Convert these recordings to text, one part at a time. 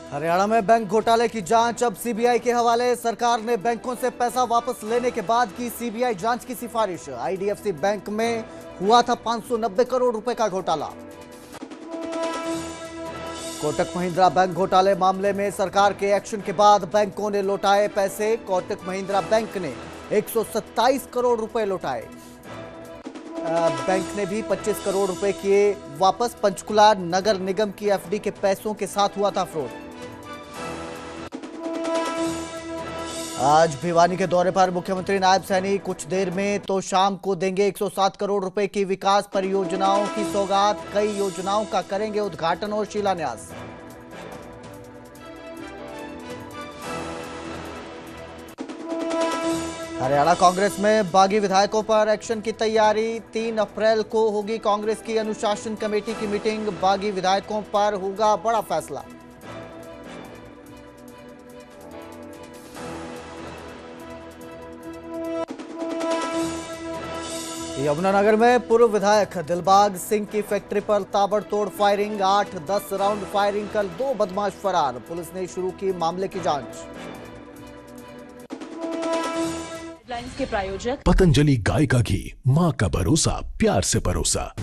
हरियाणा में बैंक घोटाले की जांच अब सीबीआई के हवाले। सरकार ने बैंकों से पैसा वापस लेने के बाद की सीबीआई जांच की सिफारिश। आईडीएफसी बैंक में हुआ था 590 करोड़ रुपए का घोटाला। कोटक महिंद्रा बैंक घोटाले मामले में सरकार के एक्शन के बाद बैंकों ने लौटाए पैसे। कोटक महिंद्रा बैंक ने 127 करोड़ रुपए लौटाए। बैंक ने भी 25 करोड़ रुपए किए वापस। पंचकुला नगर निगम की एफडी के पैसों के साथ हुआ था फ्रॉड। आज भिवानी के दौरे पर मुख्यमंत्री नायब सैनी कुछ देर में तो शाम को देंगे 107 करोड़ रुपए की विकास परियोजनाओं की सौगात। कई योजनाओं का करेंगे उद्घाटन और शिलान्यास। हरियाणा कांग्रेस में बागी विधायकों पर एक्शन की तैयारी। 3 अप्रैल को होगी कांग्रेस की अनुशासन कमेटी की मीटिंग। बागी विधायकों पर होगा बड़ा फैसला। यमुनानगर में पूर्व विधायक दिलबाग सिंह की फैक्ट्री पर ताबड़तोड़ फायरिंग। 8-10 राउंड फायरिंग कर 2 बदमाश फरार। पुलिस ने शुरू की मामले की जांच। के प्रायोजक पतंजलि गाय का घी, मां का भरोसा, प्यार से परोसा।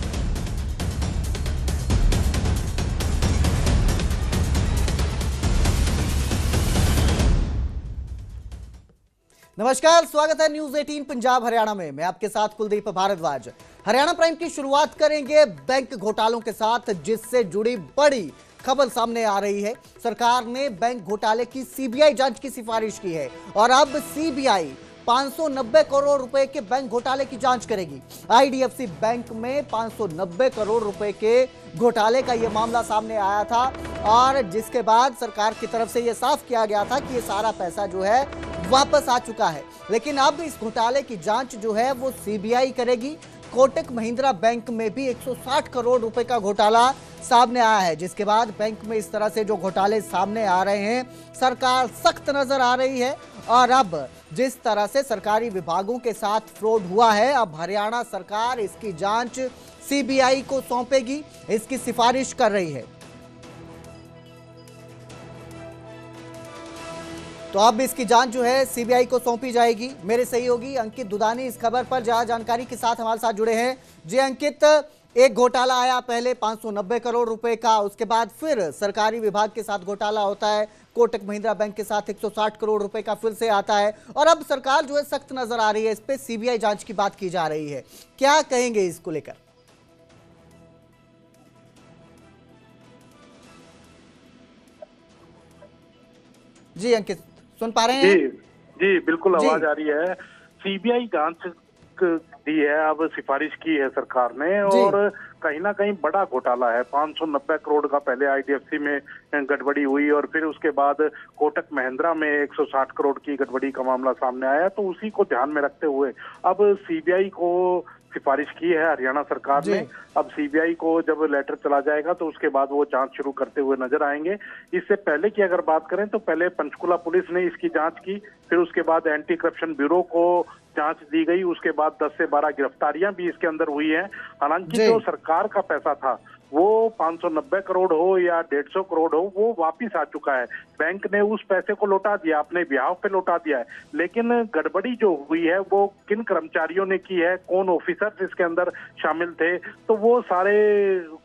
नमस्कार, स्वागत है न्यूज 18 पंजाब हरियाणा में। मैं आपके साथ कुलदीप भारद्वाज। हरियाणा प्राइम की शुरुआत करेंगे बैंक घोटालों के साथ, जिससे जुड़ी बड़ी खबर सामने आ रही है। सरकार ने बैंक घोटाले की सीबीआई जांच की सिफारिश की है और अब सीबीआई 590 करोड़ रुपए के बैंक घोटाले की जांच करेगी। आईडीएफसी बैंक में 590 करोड़ रुपए के घोटाले का यह मामला सामने आया था और जिसके बाद सरकार की तरफ से यह साफ किया गया था कि यह सारा पैसा जो है वापस आ चुका है। लेकिन अब इस घोटाले की जांच जो है वो सीबीआई करेगी। कोटक महिंद्रा बैंक में भी 160 करोड़ रुपए का घोटाला सामने आया है, जिसके बाद बैंक में इस तरह से जो घोटाले सामने आ रहे हैं, सरकार सख्त नजर आ रही है। और अब जिस तरह से सरकारी विभागों के साथ फ्रॉड हुआ है, अब हरियाणा सरकार इसकी जांच सीबीआई को सौंपेगी, इसकी सिफारिश कर रही है। तो अब इसकी जांच जो है सीबीआई को सौंपी जाएगी। मेरे सहयोगी अंकित दुदानी इस खबर पर ज्यादा जानकारी के साथ हमारे साथ जुड़े हैं। जी अंकित, एक घोटाला आया पहले 590 करोड़ रुपए का, उसके बाद फिर सरकारी विभाग के साथ घोटाला होता है। कोटक महिंद्रा बैंक के साथ 160 करोड़ रुपए का फिर से आता है और अब सरकार जो है सख्त नजर आ रही है। इस पे सीबीआई जांच की बात की जा रही है, क्या कहेंगे इसको लेकर? जी अंकित, सुन पा रहे हैं? जी जी बिल्कुल, आवाज आ रही है। सीबीआई जांच दी है, अब सिफारिश की है सरकार ने और कहीं ना कहीं बड़ा घोटाला है। 590 करोड़ का पहले आईडीएफसी में गड़बड़ी हुई और फिर उसके बाद कोटक महिंद्रा में 160 करोड़ की गड़बड़ी का मामला सामने आया। तो उसी को ध्यान में रखते हुए अब सीबीआई को सिफारिश की है हरियाणा सरकार ने। अब सीबीआई को जब लेटर चला जाएगा तो उसके बाद वो जांच शुरू करते हुए नजर आएंगे। इससे पहले की अगर बात करें तो पहले पंचकुला पुलिस ने इसकी जांच की, फिर उसके बाद एंटी करप्शन ब्यूरो को जांच दी गई, उसके बाद 10 से 12 गिरफ्तारियां भी इसके अंदर हुई हैं। हालांकि जो सरकार का पैसा था वो 590 करोड़ हो या 150 करोड़ हो, वो वापिस आ चुका है। बैंक ने उस पैसे को लौटा दिया, अपने ब्याह पे लौटा दिया है। लेकिन गड़बड़ी जो हुई है वो किन कर्मचारियों ने की है, कौन ऑफिसर इसके अंदर शामिल थे, तो वो सारे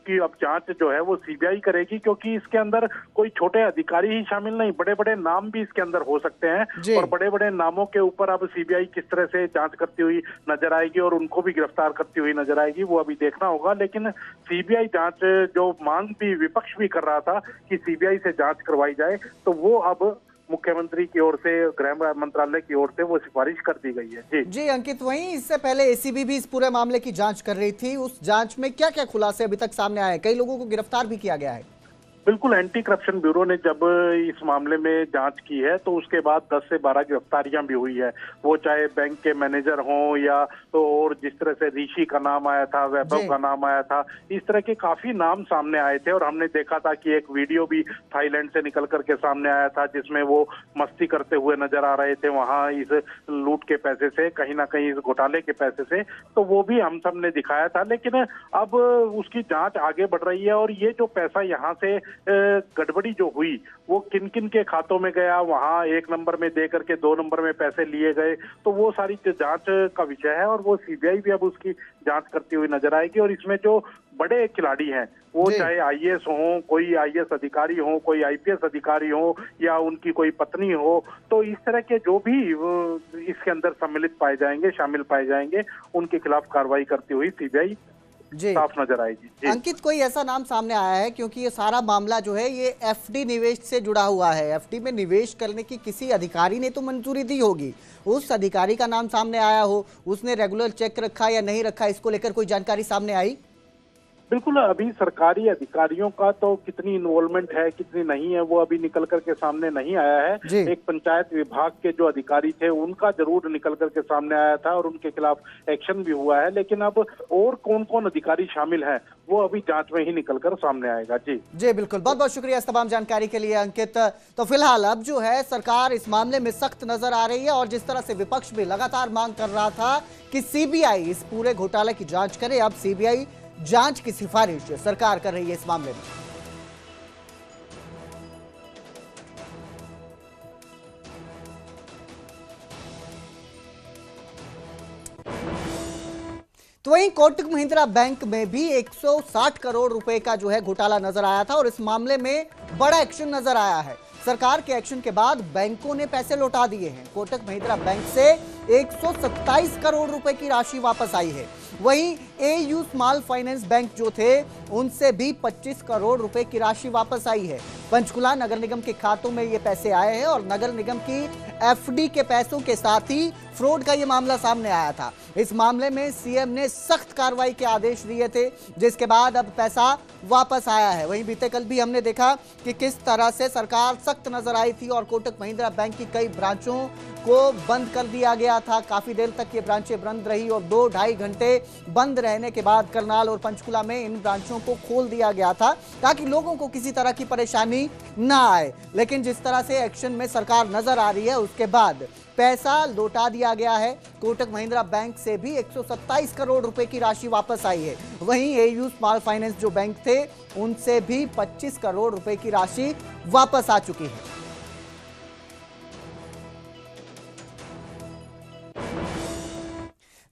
की अब जांच जो है वो सीबीआई करेगी। क्योंकि इसके अंदर कोई छोटे अधिकारी ही शामिल नहीं, बड़े बड़े नाम भी इसके अंदर हो सकते हैं और बड़े बड़े नामों के ऊपर अब सीबीआई किस तरह से जांच करती हुई नजर आएगी और उनको भी गिरफ्तार करती हुई नजर आएगी, वो अभी देखना होगा। लेकिन सीबीआई जांच जो मांग भी विपक्ष भी कर रहा था कि सीबीआई से जांच करवाई जाए, तो वो अब मुख्यमंत्री की ओर से, गृह मंत्रालय की ओर से वो सिफारिश कर दी गई है। जी अंकित, वहीं इससे पहले एसीबी भी इस पूरे मामले की जांच कर रही थी। उस जांच में क्या क्या खुलासे अभी तक सामने आए? कई लोगों को गिरफ्तार भी किया गया है। बिल्कुल, एंटी करप्शन ब्यूरो ने जब इस मामले में जांच की है तो उसके बाद 10 से 12 गिरफ्तारियां भी हुई है। वो चाहे बैंक के मैनेजर हों या तो और जिस तरह से ऋषि का नाम आया था, वैभव का नाम आया था, इस तरह के काफी नाम सामने आए थे। और हमने देखा था कि एक वीडियो भी थाईलैंड से निकल करके सामने आया था जिसमें वो मस्ती करते हुए नजर आ रहे थे वहां इस लूट के पैसे से, कहीं ना कहीं इस घोटाले के पैसे से। तो वो भी हम सब ने दिखाया था। लेकिन अब उसकी जांच आगे बढ़ रही है और ये जो पैसा यहाँ से गड़बड़ी जो हुई वो किन किन के खातों में गया, वहां 1 नंबर में दे करके 2 नंबर में पैसे लिए गए, तो वो सारी जांच का विषय है और वो सीबीआई भी अब उसकी जांच करती हुई नजर आएगी। और इसमें जो बड़े खिलाड़ी हैं वो चाहे आईएएस हो, कोई आईएएस अधिकारी हो, कोई आईपीएस अधिकारी हो या उनकी कोई पत्नी हो, तो इस तरह के जो भी इसके अंदर सम्मिलित पाए जाएंगे, शामिल पाए जाएंगे, उनके खिलाफ कार्रवाई करती हुई सीबीआई साफ नजर आएगी। जी। अंकित, कोई ऐसा नाम सामने आया है, क्योंकि ये सारा मामला जो है ये एफडी निवेश से जुड़ा हुआ है, एफडी में निवेश करने की किसी अधिकारी ने तो मंजूरी दी होगी, उस अधिकारी का नाम सामने आया हो, उसने रेगुलर चेक रखा या नहीं रखा, इसको लेकर कोई जानकारी सामने आई? बिल्कुल, अभी सरकारी अधिकारियों का तो कितनी इन्वॉल्वमेंट है कितनी नहीं है वो अभी निकल करके सामने नहीं आया है। एक पंचायत विभाग के जो अधिकारी थे उनका जरूर निकल करके सामने आया था और उनके खिलाफ एक्शन भी हुआ है, लेकिन अब और कौन कौन अधिकारी शामिल है वो अभी जांच में ही निकल कर सामने आएगा। जी जी बिल्कुल, बहुत बहुत शुक्रिया इस तमाम जानकारी के लिए अंकित। तो फिलहाल अब जो है सरकार इस मामले में सख्त नजर आ रही है और जिस तरह से विपक्ष भी लगातार मांग कर रहा था कि सीबीआई इस पूरे घोटाले की जांच करे, अब सीबीआई जांच की सिफारिश सरकार कर रही है इस मामले में। तो वहीं कोटक महिंद्रा बैंक में भी 160 करोड़ रुपए का जो है घोटाला नजर आया था और इस मामले में बड़ा एक्शन नजर आया है। सरकार के एक्शन के बाद बैंकों ने पैसे लौटा दिए हैं। कोटक महिंद्रा बैंक से 127 करोड़ रुपए की राशि वापस आई है। वहीं एयू स्मॉल फाइनेंस बैंक जो थे उनसे भी 25 करोड़ रुपए की राशि वापस आई है। पंचकुला नगर निगम के खातों में ये पैसे आए हैं और नगर निगम की एफडी के पैसों के साथ ही फ्रॉड का ये मामला सामने आया था। इस मामले में सीएम ने सख्त कार्रवाई के आदेश दिए थे, जिसके बाद अब पैसा वापस आया है। वहीं बीते कल भी हमने देखा कि किस तरह से सरकार सख्त नजर आई थी और कोटक महिंद्रा बैंक की कई ब्रांचों को बंद कर दिया गया था। काफी देर तक ये ब्रांचें बंद रही और 2-2.5 घंटे बंद रहने के बाद करनाल और पंचकुला में इन ब्रांचों को खोल दिया गया था ताकि लोगों को किसी तरह की परेशानी ना आए। लेकिन जिस तरह से एक्शन में सरकार नजर आ रही है उसके बाद पैसा लौटा दिया गया है। कोटक महिंद्रा बैंक से भी 127 करोड़ रुपए की राशि वापस आई है। वहीं एयू स्मॉल फाइनेंस जो बैंक थे उनसे भी 25 करोड़ रुपए की राशि वापस आ चुकी है।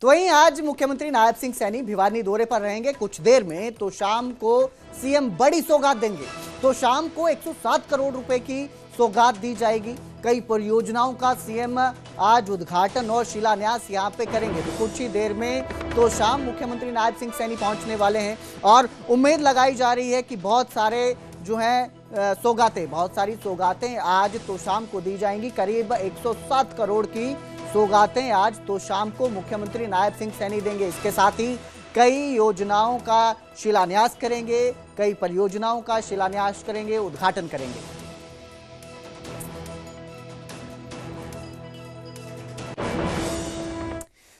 तो वहीं आज मुख्यमंत्री नायब सिंह सैनी भिवानी दौरे पर रहेंगे कुछ देर में, तो शाम को सीएम बड़ी सौगात देंगे। तो शाम को 107 करोड़ रुपए की सौगात दी जाएगी। कई परियोजनाओं का सीएम आज उद्घाटन और शिलान्यास यहां पे करेंगे। तो कुछ ही देर में तो शाम मुख्यमंत्री नायब सिंह सैनी पहुंचने वाले हैं और उम्मीद लगाई जा रही है कि बहुत सारे जो हैं सौगातें, बहुत सारी सौगातें आज तो शाम को दी जाएंगी। करीब 107 करोड़ की सौगातें आज तो शाम को मुख्यमंत्री नायब सिंह सैनी देंगे। इसके साथ ही कई योजनाओं का शिलान्यास करेंगे, कई परियोजनाओं का शिलान्यास करेंगे, उद्घाटन करेंगे।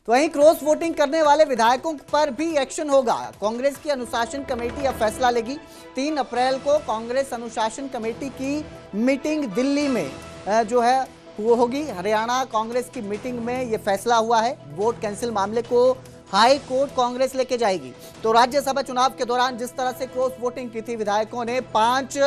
तो वहीं क्रॉस वोटिंग करने वाले विधायकों पर भी एक्शन होगा। कांग्रेस की अनुशासन कमेटी अब फैसला लेगी। 3 अप्रैल को कांग्रेस अनुशासन कमेटी की मीटिंग दिल्ली में जो है वो होगी। हरियाणा कांग्रेस की मीटिंग में ये फैसला हुआ है। वोट कैंसिल मामले को हाई कोर्ट कांग्रेस लेके जाएगी। तो राज्यसभा चुनाव के दौरान जिस तरह से क्रॉस वोटिंग की थी, विधायकों ने 5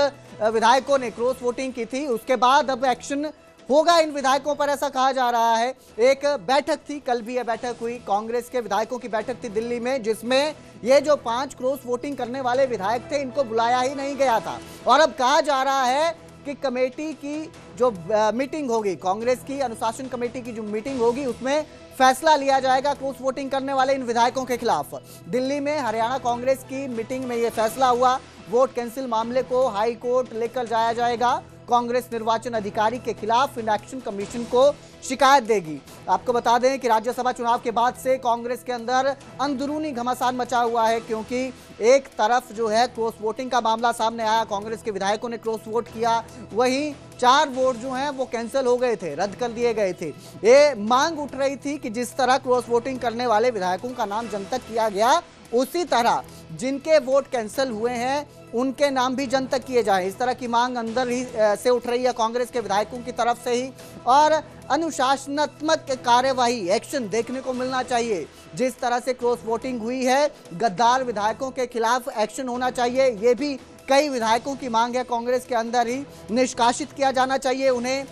विधायकों ने क्रॉस वोटिंग की थी, उसके बाद अब एक्शन होगा इन विधायकों पर, ऐसा कहा जा रहा है। एक बैठक थी, कल भी यह बैठक हुई, कांग्रेस के विधायकों की बैठक थी दिल्ली में, जिसमें ये जो 5 क्रॉस वोटिंग करने वाले विधायक थे इनको बुलाया ही नहीं गया था। और अब कहा जा रहा है कि कमेटी की जो मीटिंग होगी, कांग्रेस की अनुशासन कमेटी की जो मीटिंग होगी, उसमें फैसला लिया जाएगा क्रॉस वोटिंग करने वाले इन विधायकों के खिलाफ। दिल्ली में हरियाणा कांग्रेस की मीटिंग में यह फैसला हुआ। वोट कैंसिल मामले को हाई कोर्ट लेकर जाया जाएगा। कांग्रेस निर्वाचन अधिकारी के खिलाफ इलेक्शन कमीशन को शिकायत देगी। आपको बता दें कि राज्यसभा चुनाव के बाद से कांग्रेस के अंदर अंदरूनी घमासान मचा हुआ है, क्योंकि एक तरफ जो है क्रॉस वोटिंग का मामला सामने आया, कांग्रेस के विधायकों ने क्रॉस वोट किया, वहीं 4 वोट जो हैं वो कैंसिल हो गए थे, रद्द कर दिए गए थे। ये मांग उठ रही थी कि जिस तरह क्रॉस वोटिंग करने वाले विधायकों का नाम जनतक किया गया, उसी तरह जिनके वोट कैंसिल हुए हैं उनके नाम भी जनतक किए जाएं। इस तरह की मांग अंदर ही से उठ रही है कांग्रेस के विधायकों की तरफ से ही। और अनुशासनात्मक कार्यवाही, एक्शन देखने को मिलना चाहिए। जिस तरह से क्रॉस वोटिंग हुई है, गद्दार विधायकों के खिलाफ एक्शन होना चाहिए, ये भी कई विधायकों की मांग है कांग्रेस के अंदर ही निष्कासित किया जाना चाहिए उन्हें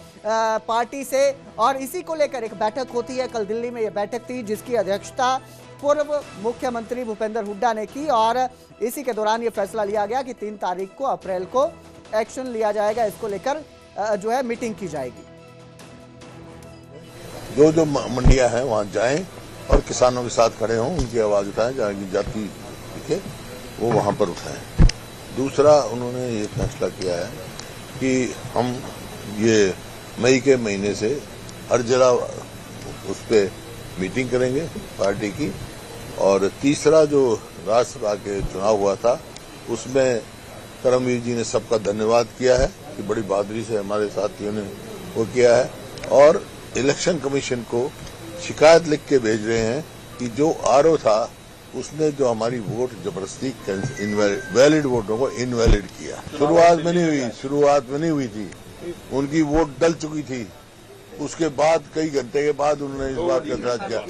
पार्टी से, और इसी को लेकर एक बैठक होती है। कल दिल्ली में यह बैठक थी जिसकी अध्यक्षता पूर्व मुख्यमंत्री भूपेंद्र हुड्डा ने की, और इसी के दौरान यह फैसला लिया गया कि 3 तारीख को अप्रैल को एक्शन लिया जाएगा। इसको लेकर जो है मीटिंग की जाएगी। जो जो मंडियां हैं वहां जाएं और किसानों के साथ खड़े हों, उनकी आवाज उठाएं, जहाँ की जाति दिखे वो वहां पर उठाएं। दूसरा, उन्होंने ये फैसला किया है कि हम ये मई के महीने से हर जगह उस पर मीटिंग करेंगे पार्टी की। और तीसरा, जो राज्यसभा के चुनाव हुआ था उसमें करमवीर जी ने सबका धन्यवाद किया है कि बड़ी बहादुरी से हमारे साथियों ने वो किया है, और इलेक्शन कमीशन को शिकायत लिख के भेज रहे हैं कि जो आरओ था उसने जो हमारी वोट जबरदस्ती वैलिड वोटों को इनवैलिड किया। शुरुआत में नहीं हुई थी, उनकी वोट डल चुकी थी। उसके बाद कई घंटे के बाद उन्होंने इस बात का एतराज किया।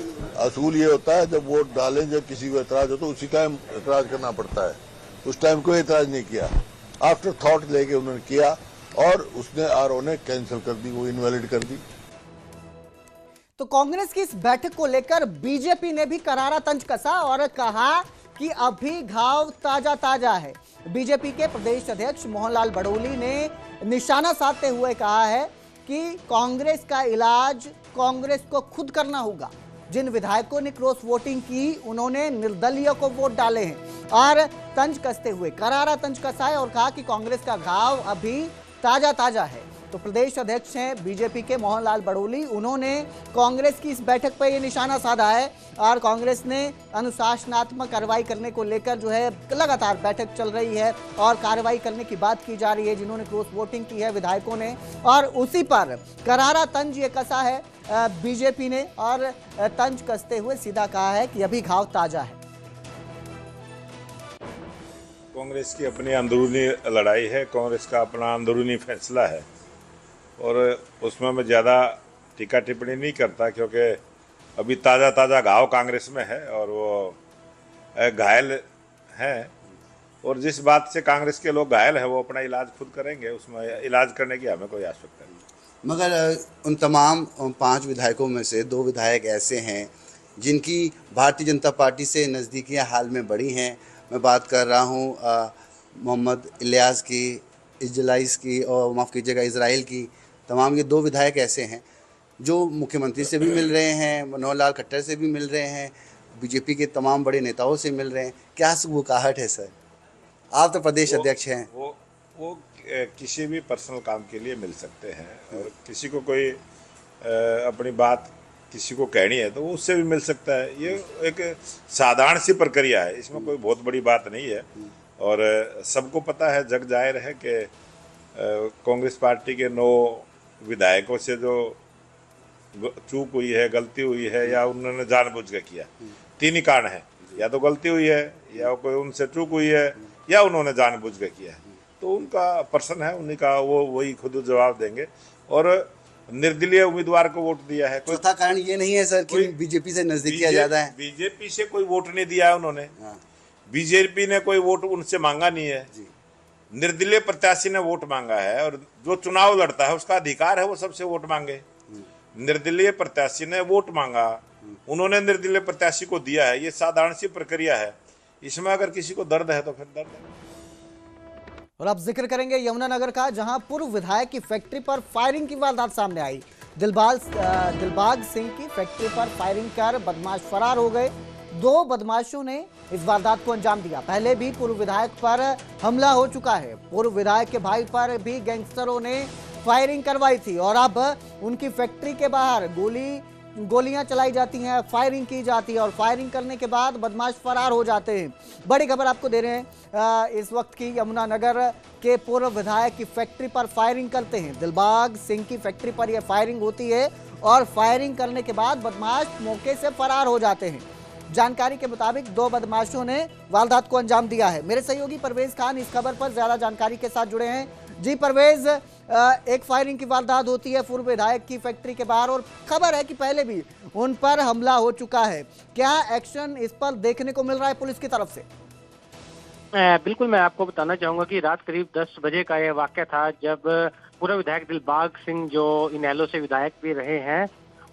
असूल ये होता है जब वोट डालें, जब किसी को एतराज हो तो उसी टाइम एतराज करना पड़ता है। उस टाइम कोई एतराज नहीं किया, आफ्टर थॉट लेके उन्होंने किया और उसने आरओ ने कैंसिल कर दी, वो इनवैलिड कर दी। तो कांग्रेस की इस बैठक को लेकर बीजेपी ने भी करारा तंज कसा और कहा कि अभी घाव ताजा ताजा है। बीजेपी के प्रदेश अध्यक्ष मोहनलाल बड़ोली ने निशाना साधते हुए कहा है कि कांग्रेस का इलाज कांग्रेस को खुद करना होगा। जिन विधायकों ने क्रॉस वोटिंग की उन्होंने निर्दलीय को वोट डाले हैं, और तंज कसते हुए करारा तंज कसा है और कहा कि कांग्रेस का घाव अभी ताजा ताजा है। तो प्रदेश अध्यक्ष हैं बीजेपी के मोहनलाल बड़ोली, उन्होंने कांग्रेस की इस बैठक पर यह निशाना साधा है, और कांग्रेस ने अनुशासनात्मक कार्रवाई करने को लेकर जो है लगातार बैठक चल रही है और कार्रवाई करने की बात की जा रही है जिन्होंने क्रॉस वोटिंग की है विधायकों ने, और उसी पर करारा तंज ये कसा है बीजेपी ने, और तंज कसते हुए सीधा कहा है कि अभी घाव ताजा है। कांग्रेस की अपनी अंदरूनी लड़ाई है, कांग्रेस का अपना अंदरूनी फैसला है, और उसमें मैं ज़्यादा टीका टिप्पणी नहीं करता, क्योंकि अभी ताज़ा ताज़ा घाव कांग्रेस में है और वो घायल हैं, और जिस बात से कांग्रेस के लोग घायल हैं वो अपना इलाज खुद करेंगे, उसमें इलाज करने की हमें कोई आवश्यकता नहीं। मगर उन तमाम 5 विधायकों में से 2 विधायक ऐसे हैं जिनकी भारतीय जनता पार्टी से नज़दीकियां हाल में बढ़ी हैं। मैं बात कर रहा हूं मोहम्मद इलियास की, इजलाइस की, और माफ़ कीजिएगा इजराइल की। तमाम ये 2 विधायक ऐसे हैं जो मुख्यमंत्री से भी मिल रहे हैं, मनोहर लाल खट्टर से भी मिल रहे हैं, बीजेपी के तमाम बड़े नेताओं से मिल रहे हैं। क्या सबूकाहट है सर? आप तो प्रदेश अध्यक्ष हैं। वो किसी भी पर्सनल काम के लिए मिल सकते हैं, और किसी को कोई अपनी बात किसी को कहनी है तो वो उससे भी मिल सकता है। ये एक साधारण सी प्रक्रिया है, इसमें कोई बहुत बड़ी बात नहीं है, और सबको पता है, जग जाहिर है कि कांग्रेस पार्टी के 9 विधायकों से जो चूक हुई है, गलती हुई है, या उन्होंने जानबूझ के किया, 3 ही कारण है, या तो गलती हुई है, या कोई उनसे चूक हुई है, या उन्होंने जानबूझ के किया है। तो उनका पर्सन है, उन्हीं का वो वही खुद जवाब देंगे। और निर्दलीय उम्मीदवार को वोट दिया है। चौथा कारण ये नहीं है सर कि बीजेपी से नजदीकियां ज्यादा है? बीजेपी से कोई वोट नहीं दिया है उन्होंने, बीजेपी ने कोई वोट उनसे मांगा नहीं है, निर्दलीय प्रत्याशी ने वोट मांगा है, और जो चुनाव लड़ता है उसका अधिकार है वो सबसे वोट मांगे। निर्दलीय प्रत्याशी ने वोट मांगा, उन्होंने निर्दलीय प्रत्याशी को दिया है। ये साधारण सी प्रक्रिया है, इसमें अगर किसी को दर्द है तो फिर दर्द है। और अब जिक्र करेंगे यमुनानगर का, जहां पूर्व विधायक की फैक्ट्री पर फायरिंग की वारदात सामने आई। दिलबाग सिंह की फैक्ट्री पर फायरिंग कर बदमाश फरार हो गए। 2 बदमाशों ने इस वारदात को अंजाम दिया। पहले भी पूर्व विधायक पर हमला हो चुका है, पूर्व विधायक के भाई पर भी गैंगस्टरों ने फायरिंग करवाई थी, और अब उनकी फैक्ट्री के बाहर गोलियां चलाई जाती हैं, फायरिंग की जाती है, और फायरिंग करने के बाद बदमाश फरार हो जाते हैं। बड़ी खबर आपको दे रहे हैं इस वक्त की, यमुनानगर के पूर्व विधायक की फैक्ट्री पर फायरिंग करते हैं। दिलबाग सिंह की फैक्ट्री पर यह फायरिंग होती है, और फायरिंग करने के बाद बदमाश मौके से फरार हो जाते हैं। जानकारी के मुताबिक 2 बदमाशों ने वारदात को अंजाम दिया है। मेरे सहयोगी परवेज खान इस खबर पर ज्यादा जानकारी के साथ जुड़े हैं। जी परवेज, एक फायरिंग की वारदात होती है पूर्व विधायक की फैक्ट्री के बाहर, और खबर है कि पहले भी उन पर हमला हो चुका है। क्या एक्शन इस पर देखने को मिल रहा है पुलिस की तरफ से? बिल्कुल, मैं आपको बताना चाहूँगा कि रात करीब 10 बजे का ये वाक़या था, जब पूर्व विधायक दिलबाग सिंह, जो इनेलो से विधायक भी रहे हैं,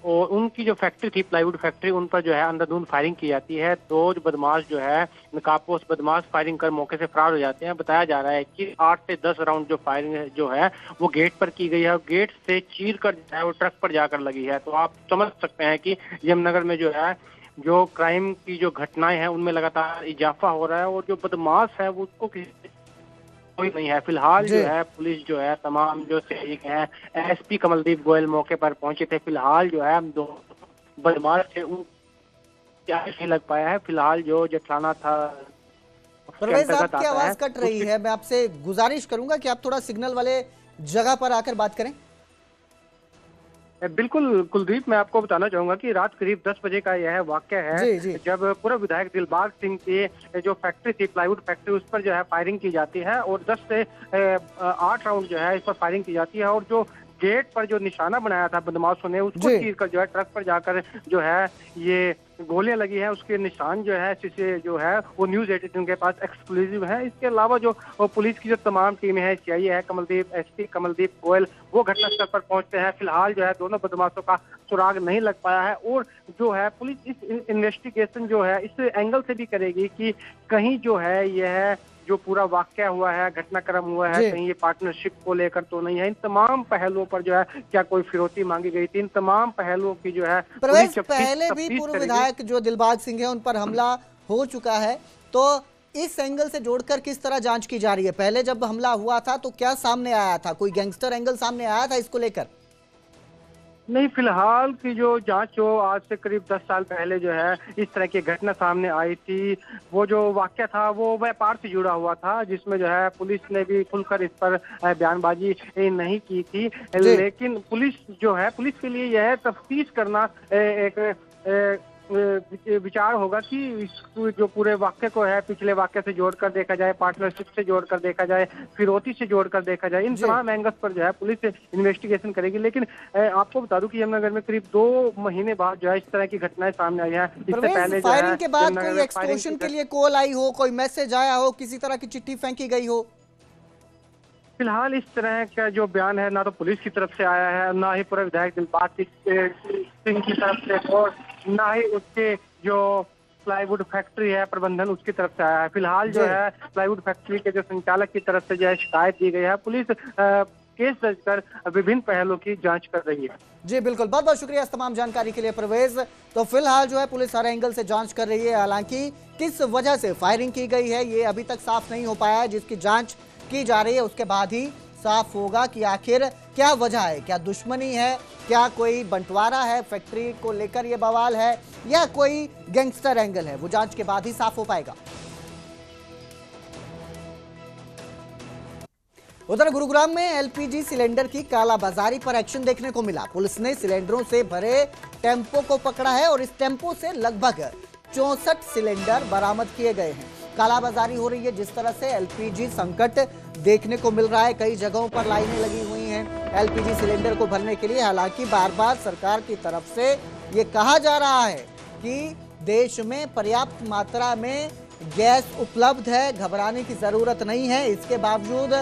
और उनकी जो फैक्ट्री थी, प्लाईवुड फैक्ट्री, उन पर जो है अंधाधुंध फायरिंग की जाती है। 2 बदमाश जो है, नकाबपोश बदमाश फायरिंग कर मौके से फरार हो जाते हैं। बताया जा रहा है कि 8 से 10 राउंड जो फायरिंग जो है वो गेट पर की गई है, और गेट से चीर कर जो है वो ट्रक पर जाकर लगी है। तो आप समझ सकते हैं कि यमुनानगर में जो है, जो क्राइम की जो घटनाएं हैं उनमें लगातार इजाफा हो रहा है, और जो बदमाश है वो उसको कोई नहीं है। फिलहाल जो है पुलिस जो है, तमाम जो सैनिक हैं, एसपी कमलदीप गोयल मौके पर पहुंचे थे। फिलहाल जो है 2 बदमाश थे, उन क्या नहीं लग पाया है। फिलहाल जो जेठलाना था परवेज, आपकी आवाज कट रही है। मैं आपसे गुजारिश करूंगा कि आप थोड़ा सिग्नल वाले जगह पर आकर बात करें। बिल्कुल कुलदीप, मैं आपको बताना चाहूंगा कि रात करीब 10 बजे का यह वाक़या है, जब पूर्व विधायक दिलबाग सिंह की जो फैक्ट्री थी, प्लाईवुड फैक्ट्री, उस पर जो है फायरिंग की जाती है, और 10 से 8 राउंड जो है इस पर फायरिंग की जाती है, और जो गेट पर जो निशाना बनाया था बदमाशों ने, उसको चीर कर जो है ट्रक पर जाकर जो है ये गोलियां लगी है, उसके निशान जो है शीशे जो है वो न्यूज़ 18 के पास एक्सक्लूसिव है। इसके अलावा जो पुलिस की जो तमाम टीमें हैं, सीआईए है, एसपी कमलदीप गोयल, वो घटनास्थल पर पहुंचते हैं। फिलहाल जो है दोनों बदमाशों का सुराग नहीं लग पाया है, और जो है पुलिस इस इन्वेस्टिगेशन जो है इस एंगल से भी करेगी कि कहीं जो है यह जो पूरा वाकया हुआ है, घटनाक्रम हुआ है, कहीं ये पार्टनरशिप को लेकर तो नहीं है। इन तमाम पहलुओं पर जो है क्या कोई फिरौती मांगी गई थी, इन तमाम पहलुओं की जो है पहले भी पूर्व विधायक जो दिलबाग सिंह है उन पर हमला हो चुका है, तो इस एंगल से जोड़कर किस तरह जांच की जा रही है? पहले जब हमला हुआ था तो क्या सामने आया था? कोई गैंगस्टर एंगल सामने आया था इसको लेकर? नहीं, फिलहाल की जो जांच जो आज से करीब 10 साल पहले जो है इस तरह की घटना सामने आई थी, वो जो वाकया था वो व्यापार से जुड़ा हुआ था, जिसमें जो है पुलिस ने भी खुलकर इस पर बयानबाजी नहीं की थी। लेकिन पुलिस जो है, पुलिस के लिए यह तफ्तीश करना एक विचार होगा कि जो पूरे वाक्य को है पिछले वाक्य से जोड़कर देखा जाए, पार्टनरशिप से जोड़कर देखा जाए, फिरौती से जोड़कर देखा जाए। इन तमाम एंगल्स पर जो है पुलिस इन्वेस्टिगेशन करेगी। लेकिन आपको बता दूं कि यमुनानगर में करीब 2 महीने बाद जो है इस तरह की घटनाएं सामने आई हैं। इससे पहले फायरिंग के बाद कोई एक्सटॉर्शन के लिए कॉल आई हो, कोई मैसेज आया हो, किसी तरह की चिट्ठी फेंकी गई हो? फिलहाल इस तरह का जो बयान है ना तो पुलिस की तरफ से आया है, ना ही पूर्व विधायक दिलबाग सिंह की तरफ से, और ना ही उसके जो प्लाईवुड फैक्ट्री है प्रबंधन, उसकी तरफ से आया है। फिलहाल जो है प्लाईवुड फैक्ट्री के जो संचालक की तरफ से जो है शिकायत दी गई है। पुलिस केस दर्ज कर विभिन्न पहलुओं की जांच कर रही है। जी बिल्कुल, बहुत बहुत शुक्रिया इस तमाम जानकारी के लिए परवेज। तो फिलहाल जो है पुलिस हर एंगल से जांच कर रही है। हालांकि किस वजह से फायरिंग की गई है ये अभी तक साफ नहीं हो पाया है, जिसकी जांच की जा रही है उसके बाद ही साफ होगा कि आखिर क्या वजह है। क्या दुश्मनी है, क्या कोई बंटवारा है, फैक्ट्री को लेकर ये बवाल है, या कोई गैंगस्टर एंगल है, वो जांच के बाद ही साफ हो पाएगा। उधर गुरुग्राम में एलपीजी सिलेंडर की कालाबाजारी पर एक्शन देखने को मिला। पुलिस ने सिलेंडरों से भरे टेम्पो को पकड़ा है और इस टेम्पो से लगभग 64 सिलेंडर बरामद किए गए हैं। कालाबाजारी हो रही है। जिस तरह से एलपीजी संकट देखने को मिल रहा है, कई जगहों पर लाइनें लगी हुई हैं एलपीजी सिलेंडर को भरने के लिए। हालांकि बार बार सरकार की तरफ से ये कहा जा रहा है कि देश में पर्याप्त मात्रा में गैस उपलब्ध है, घबराने की जरूरत नहीं है। इसके बावजूद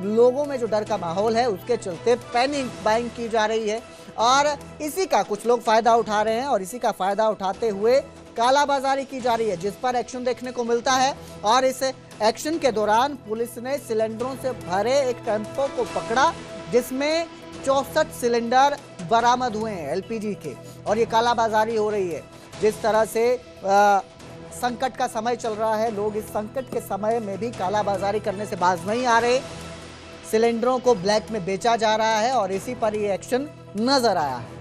लोगों में जो डर का माहौल है उसके चलते पैनिक बाइंग की जा रही है और इसी का कुछ लोग फायदा उठा रहे हैं और इसी का फायदा उठाते हुए कालाबाजारी की जा रही है, जिस पर एक्शन देखने को मिलता है। और इस एक्शन के दौरान पुलिस ने सिलेंडरों से भरे एक टेम्पो को पकड़ा जिसमें 64 सिलेंडर बरामद हुए हैं एलपीजी के, और ये कालाबाजारी हो रही है। जिस तरह से संकट का समय चल रहा है, लोग इस संकट के समय में भी कालाबाजारी करने से बाज नहीं आ रहे। सिलेंडरों को ब्लैक में बेचा जा रहा है और इसी पर ये एक्शन नजर आया है।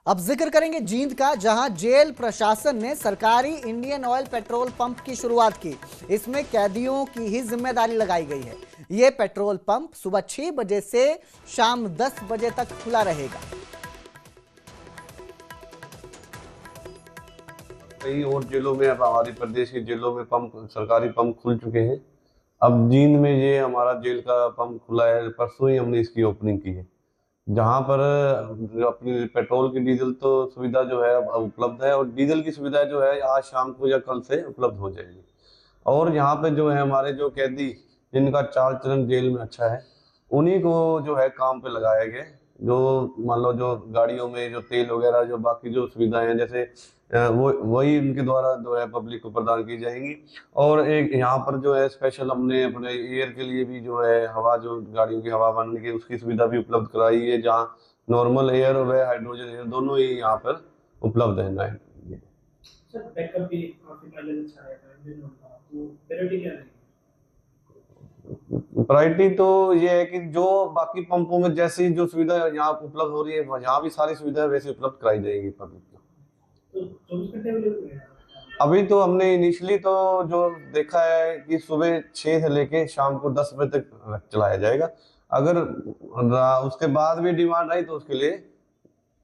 अब जिक्र करेंगे जींद का, जहां जेल प्रशासन ने सरकारी इंडियन ऑयल पेट्रोल पंप की शुरुआत की। इसमें कैदियों की ही जिम्मेदारी लगाई गई है। यह पेट्रोल पंप सुबह 6 बजे से शाम 10 बजे तक खुला रहेगा। कई और जेलों में, अब हमारे प्रदेश के जेलों में पंप, सरकारी पंप खुल चुके हैं। अब जींद में ये हमारा जेल का पंप खुला है, परसों ही हमने इसकी ओपनिंग की है। जहाँ पर जो अपनी पेट्रोल की डीजल तो सुविधा जो है अब उपलब्ध है, और डीजल की सुविधा जो है आज शाम को या कल से उपलब्ध हो जाएगी। और यहाँ पे जो है हमारे जो कैदी जिनका चाल चलन जेल में अच्छा है, उन्हीं को जो है काम पे लगाया गया। जो मान लो जो गाड़ियों में जो तेल वगैरह जो बाकी जो सुविधाएं हैं, जैसे वो वही उनके द्वारा जो है पब्लिक को प्रदान की जाएंगी। और एक यहाँ पर जो है स्पेशल हमने अपने एयर के लिए भी जो है हवा, जो गाड़ियों की हवा बनने की उसकी सुविधा भी उपलब्ध कराई है, जहाँ नॉर्मल एयर व हाइड्रोजन एयर दोनों ही यहाँ पर उपलब्ध है। नाइट सर बैकअप भी काफी माइलेज अच्छा है, तो प्रायोरिटी क्या रहेगी? प्रायोरिटी तो ये है कि जो बाकी पंपों में जैसी जो सुविधा यहाँ उपलब्ध हो रही है, यहाँ भी सारी सुविधाएं वैसे उपलब्ध कराई जाएगी पब्लिक को। तो 24 घंटे अवेलेबल है? अभी तो हमने इनिशियली तो जो देखा है कि सुबह 6 से लेके शाम को 10 बजे तक चलाया जाएगा। अगर उसके बाद भी डिमांड आई तो उसके लिए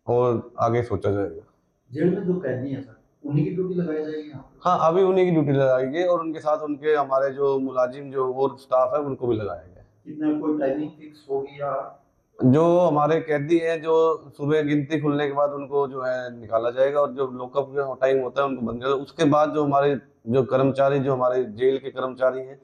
और आगे सोचा जाएगा। जेल में जो कैदी हैं सर, उन्हीं की ड्यूटी लगाई जाएगी यहाँ पे? हाँ, अभी उन्हीं की ड्यूटी लगाएगी और उनके साथ उनके हमारे जो मुलाजिम जो और स्टाफ है उनको भी लगाया गया। कितना कोई टाइमिंग फिक्स होगी या? जो हमारे कैदी हैं जो सुबह गिनती खुलने के बाद उनको जो है निकाला जाएगा, और जो लॉकअप का टाइम होता है उनको बंद किया जाएगा। उसके बाद जो हमारे जो कर्मचारी, जो हमारे जेल के कर्मचारी हैं